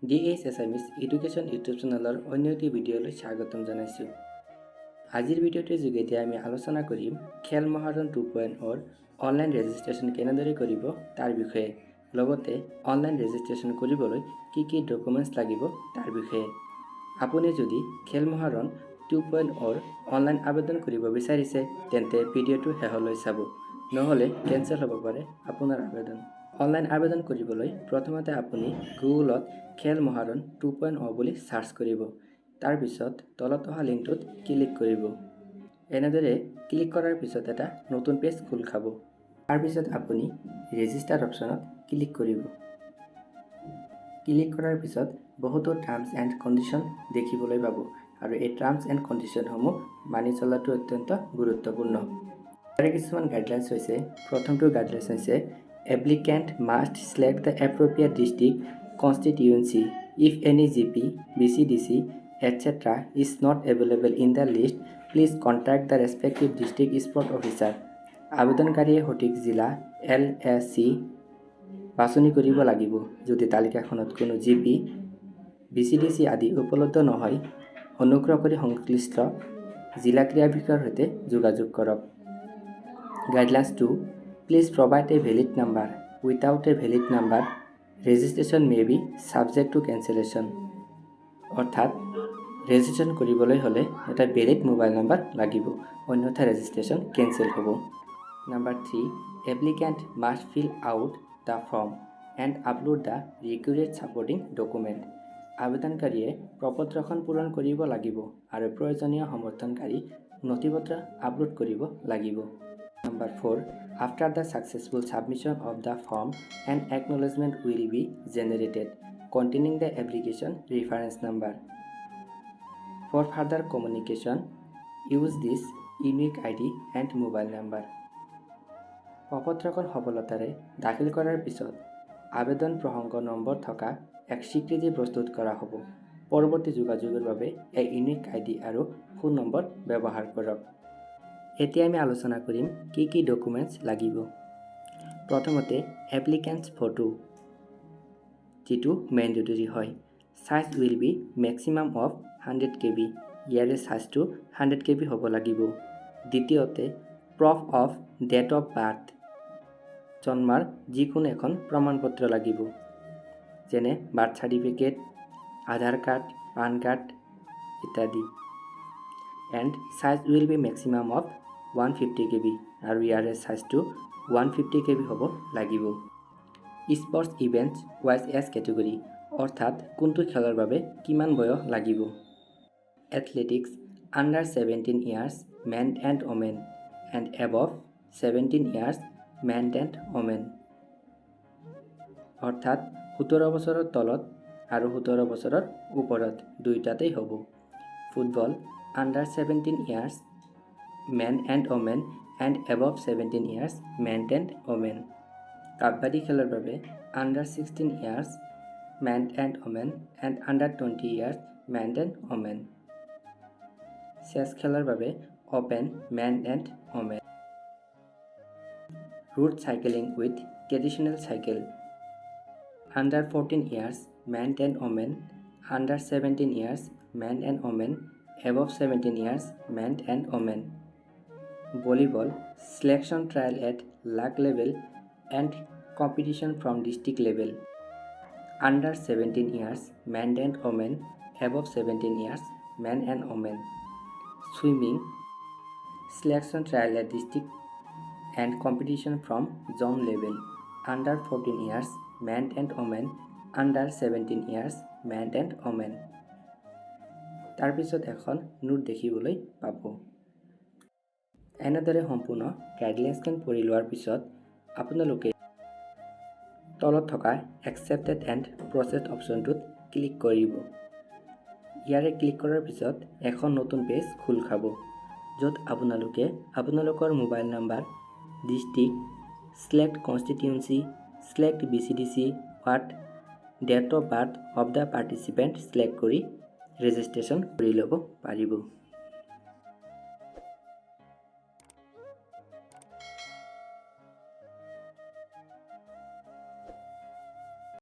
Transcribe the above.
DH Assamese Education YouTube চেনেলৰ অন্য এটি ভিডিঅ'লৈ স্বাগতম জনাইছোঁ। আজিৰ ভিডিঅ'টোৰ যোগেদি আমি আলোচনা কৰিম খেল মহাৰণ 2.0 অনলাইন ৰেজিষ্ট্ৰেশ্যন কেনেদৰে কৰিব তাৰ বিষয়ে, লগতে অনলাইন ৰেজিষ্ট্ৰেশ্যন কৰিবলৈ কি ডকুমেণ্টছ লাগিব তাৰ বিষয়ে। আপুনি যদি খেল মহাৰণ 2.0 অনলাইন আবেদন কৰিব বিচাৰিছে তেন্তে ভিডিঅ'টো শেষলৈ চাব, নহ'লে কেনচেল হ'ব পাৰে আপোনাৰ আবেদন। অনলাইন আবেদন কৰিবলৈ প্ৰথমতে আপুনি গুগলত খেল মহাৰণ 2.0 বুলি সাৰ্চ কৰিব। তাৰ পিছত তলত অহা লিংকটোত ক্লিক কৰিব। এনেদৰে ক্লিক কৰাৰ পিছত এটা নতুন পেজ খোল খাব। তাৰ পিছত আপুনি ৰেজিষ্টাৰ অপশ্যনত ক্লিক কৰিব। ক্লিক কৰাৰ পিছত বহুতো টাৰ্মছ এণ্ড কণ্ডিশ্যন দেখিবলৈ পাব, আৰু এই টাৰ্মছ এণ্ড কণ্ডিশ্যনসমূহ মানি চলাটো অত্যন্ত গুৰুত্বপূৰ্ণ। তাৰে কিছুমান গাইডলাইনছ হৈছে, প্ৰথমটো গাইডলাইনছ হৈছে applicant must select the appropriate district constituency if any GP, BCDC, etc. is not available in the list. Please contact the respective district sport officer. আবেদনকাৰীয়ে সঠিক জিলা LSC বাছনি কৰিব লাগিব। যদি তালিকাখনত কোনো GP, BCDC আদি উপলব্ধ নহয়, অনুগ্ৰহ কৰি সংশ্লিষ্ট জিলা ক্ৰীড়া বিষয়াৰ সৈতে যোগাযোগ কৰক। Guidelines 2. Please provide a valid number. Without a valid number, registration may be subject to cancellation. অৰ্থাৎ ৰেজিষ্ট্ৰেশ্যন কৰিবলৈ হ'লে এটা ভেলিড মোবাইল নাম্বাৰ লাগিব, অন্যথা ৰেজিষ্ট্ৰেশ্যন কেনচেল হ'ব। Number 3. Applicant must fill out the form and upload the required supporting document. আবেদনকাৰীয়ে প্ৰপত্ৰখন পূৰণ কৰিব লাগিব আৰু প্ৰয়োজনীয় সমৰ্থনকাৰী নথিপত্ৰ আপলোড কৰিব লাগিব। Number 4. After the successful submission of the form, an acknowledgement will be generated containing the application reference number. For further communication, use this unique ID and mobile number. প্ৰপত্ৰখন সফলতাৰে দাখিল কৰাৰ পিছত আবেদন প্ৰসংগ নম্বৰ থকা এক স্বীকৃতি প্ৰস্তুত কৰা হ'ব। পৰৱৰ্তী যোগাযোগৰ বাবে এই ইউনিক ID আৰু ফোন নম্বৰ ব্যৱহাৰ কৰক। এতিয়া আমি আলোচনা কৰিম কি ডকুমেণ্টছ লাগিব। প্ৰথমতে এপ্লিকেণ্টছ ফটো, যিটো মেণ্ডেটৰী হয়। Size will be maximum of 100 KB। ইয়াৰে সাইজটো 100 KB হ'ব লাগিব। দ্বিতীয়তে proof of date of birth, জন্মৰ যিকোনো এখন প্ৰমাণপত্ৰ লাগিব, যেনে birth certificate, Aadhaar card, PAN card ইত্যাদি। And size will be maximum of 150 KB, আৰু ইয়াৰে সাইজটো 150 KB হ'ব লাগিব। Sports events wise age category, অৰ্থাৎ কোনটো খেলৰ বাবে কিমান বয়স লাগিব। Athletics under 17 years men and women and above 17 years men and women, অৰ্থাৎ 17 বছৰৰ তলত আৰু 17 বছৰৰ ওপৰত দুয়োটাতেই হ'ব। Football under 17 years men and women and above 17 years men and women. Kabaddi খেলৰ বাবে under 16 years men and women and under 20 years men and women. Chess খেলৰ বাবে open men and women. Road cycling with traditional cycle under 14 years men and women, under 17 years men and women, above 17 years men and women. Volleyball selection trial at LAC level and competition from district level under 17 years men and women, above 17 years men and women. Swimming selection trial at district and competition from zone level under 14 years men and women, under 17 years men and women. তাৰপিছত এখন note দেখিবলৈ পাব। এনেদৰে সম্পূৰ্ণ গাইডলাইনছখন পঢ়ি লোৱাৰ পিছত আপোনালোকে তলত থকা একচেপ্টেড এণ্ড প্ৰচেছ অপশ্যনটোত ক্লিক কৰিব। ইয়াৰে ক্লিক কৰাৰ পিছত এখন নতুন পেজ খোল খাব, য'ত আপোনালোকে আপোনালোকৰ mobile number, district, select constituency, select BCDC, ward, date of birth of the participant select কৰি ৰেজিষ্ট্ৰেশ্যন কৰি ল'ব পাৰিব।